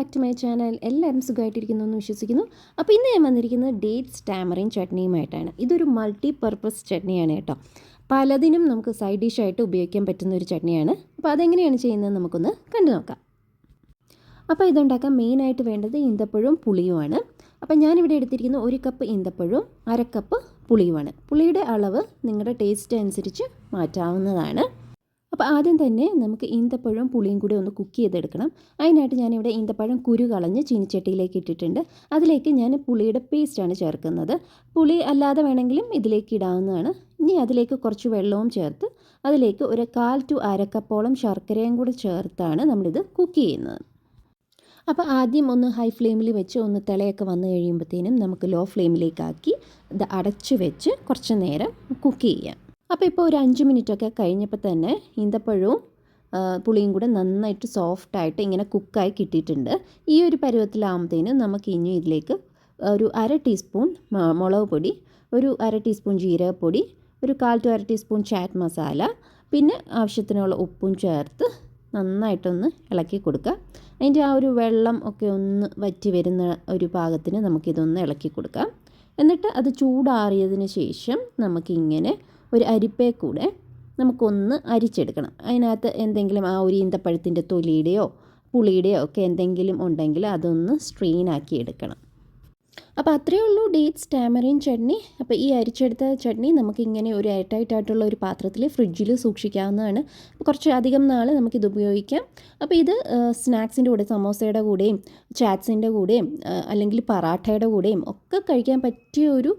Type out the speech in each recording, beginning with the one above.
Back to my channel. എല്ലാവരും സുഖമായിട്ടിരിക്കുന്നു എന്ന് വിശ്വസിക്കുന്നു. അപ്പോൾ ഇന്ന് ഞാൻ വന്നിരിക്കുന്നത് ഡേറ്റ്സ് ടാമറിൻ ചട്നിയുമായിട്ടാണ്. ഇതൊരു മൾട്ടി പർപ്പസ് ചട്നിയാണ് കേട്ടോ. പലതിനും നമുക്ക് സൈഡ് ഡിഷായിട്ട് ഉപയോഗിക്കാൻ പറ്റുന്ന ഒരു ചട്നിയാണ്. അപ്പോൾ അതെങ്ങനെയാണ് ചെയ്യുന്നത് നമുക്കൊന്ന് കണ്ടു നോക്കാം. അപ്പോൾ ഇതുണ്ടാക്കാൻ മെയിനായിട്ട് വേണ്ടത് ഈന്തപ്പഴവും പുളിയുമാണ്. അപ്പോൾ ഞാനിവിടെ എടുത്തിരിക്കുന്ന 1 കപ്പ് ഈന്തപ്പഴവും 1/2 കപ്പ് പുളിയുമാണ്. പുളിയുടെ അളവ് നിങ്ങളുടെ ടേസ്റ്റ് അനുസരിച്ച് മാറ്റാവുന്നതാണ്. അപ്പോൾ ആദ്യം തന്നെ നമുക്ക് ഈന്തപ്പഴവും പുളിയും കൂടി ഒന്ന് കുക്ക് ചെയ്തെടുക്കണം. അതിനായിട്ട് ഞാനിവിടെ ഈന്തപ്പഴം കുരു കളഞ്ഞ് ചീനിച്ചട്ടിയിലേക്ക് ഇട്ടിട്ടുണ്ട്. അതിലേക്ക് ഞാൻ പുളിയുടെ പേസ്റ്റാണ് ചേർക്കുന്നത്. പുളി അല്ലാതെ വേണമെങ്കിലും ഇതിലേക്ക് ഇടാവുന്നതാണ്. ഇനി അതിലേക്ക് കുറച്ച് വെള്ളവും ചേർത്ത് അതിലേക്ക് ഒരു 1/4 to 1/2 കപ്പോളം ശർക്കരയും കൂടി ചേർത്താണ് നമ്മളിത് കുക്ക് ചെയ്യുന്നത്. അപ്പോൾ ആദ്യം ഒന്ന് ഹൈ ഫ്ലെയിമിൽ വെച്ച് ഒന്ന് തിളയൊക്കെ വന്നു കഴിയുമ്പോഴത്തേനും നമുക്ക് ലോ ഫ്ലെയിമിലേക്കാക്കി ഇത് അടച്ച് വെച്ച് കുറച്ച് നേരം കുക്ക് ചെയ്യാം. അപ്പോൾ ഇപ്പോൾ ഒരു 5 മിനിറ്റൊക്കെ കഴിഞ്ഞപ്പോൾ തന്നെ ഈന്തപ്പഴവും പുളിയും കൂടെ നന്നായിട്ട് സോഫ്റ്റായിട്ട് ഇങ്ങനെ കുക്കായി കിട്ടിയിട്ടുണ്ട്. ഈ ഒരു പരുവത്തിലാകുമ്പോഴത്തേനും നമുക്ക് ഇനി ഇതിലേക്ക് ഒരു 1/2 ടീസ്പൂൺ മുളക് പൊടി, ഒരു 1/2 ടീസ്പൂൺ ജീരകപ്പൊടി, ഒരു 1/4 to 1/2 ടീസ്പൂൺ ചാറ്റ് മസാല, പിന്നെ ആവശ്യത്തിനുള്ള ഉപ്പും ചേർത്ത് നന്നായിട്ടൊന്ന് ഇളക്കി കൊടുക്കുക. അതിൻ്റെ ആ ഒരു വെള്ളം ഒക്കെ ഒന്ന് വറ്റി വരുന്ന ഒരു പാകത്തിന് നമുക്കിതൊന്ന് ഇളക്കി കൊടുക്കാം. എന്നിട്ട് അത് ചൂടാറിയതിന് ശേഷം നമുക്കിങ്ങനെ ഒരു അരിപ്പയെ കൂടെ നമുക്കൊന്ന് അരിച്ചെടുക്കണം. അതിനകത്ത് എന്തെങ്കിലും ആ ഒരു ഈന്തപ്പഴത്തിൻ്റെ തൊലിയുടെയോ പുളിയുടെയോ ഒക്കെ എന്തെങ്കിലും ഉണ്ടെങ്കിൽ അതൊന്ന് സ്ട്രെയിനാക്കി എടുക്കണം. അപ്പോൾ അത്രയേ ഉള്ളൂ ഡേറ്റ്സ് ടാമറിൻ ചട്നി. അപ്പോൾ ഈ അരിച്ചെടുത്ത ചട്നി നമുക്കിങ്ങനെ ഒരു എയർ ടൈറ്റ് ആയിട്ടുള്ള ഒരു പാത്രത്തിൽ ഫ്രിഡ്ജിൽ സൂക്ഷിക്കാവുന്നതാണ്. കുറച്ച് അധികം നാൾ നമുക്കിത് ഉപയോഗിക്കാം. അപ്പോൾ ഇത് സ്നാക്സിൻ്റെ കൂടെ, സമോസയുടെ കൂടെയും ചാറ്റ്സിൻ്റെ കൂടെയും അല്ലെങ്കിൽ പറാട്ടയുടെ കൂടെയും ഒക്കെ കഴിക്കാൻ പറ്റിയ ഒരു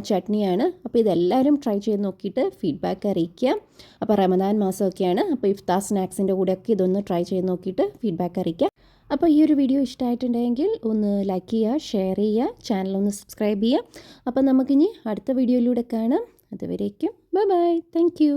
ചട്നിയാണ്. അപ്പോൾ ഇതെല്ലാവരും ട്രൈ ചെയ്ത് നോക്കിയിട്ട് ഫീഡ്ബാക്ക് അറിയിക്കുക. അപ്പോൾ റമദാൻ മാസമൊക്കെയാണ്. അപ്പോൾ ഇഫ്താർ സ്നാക്സിൻ്റെ കൂടെയൊക്കെ ഇതൊന്ന് ട്രൈ ചെയ്ത് നോക്കിയിട്ട് ഫീഡ്ബാക്ക് അറിയിക്കുക. അപ്പോൾ ഈ ഒരു വീഡിയോ ഇഷ്ടമായിട്ടുണ്ടെങ്കിൽ ഒന്ന് ലൈക്ക് ചെയ്യുക, ഷെയർ ചെയ്യുക, ചാനലൊന്ന് സബ്സ്ക്രൈബ് ചെയ്യുക. അപ്പോൾ നമുക്കിനി അടുത്ത വീഡിയോയിലൂടെ കാണാം. അതുവരേക്കും ബൈ ബൈ. Thank you.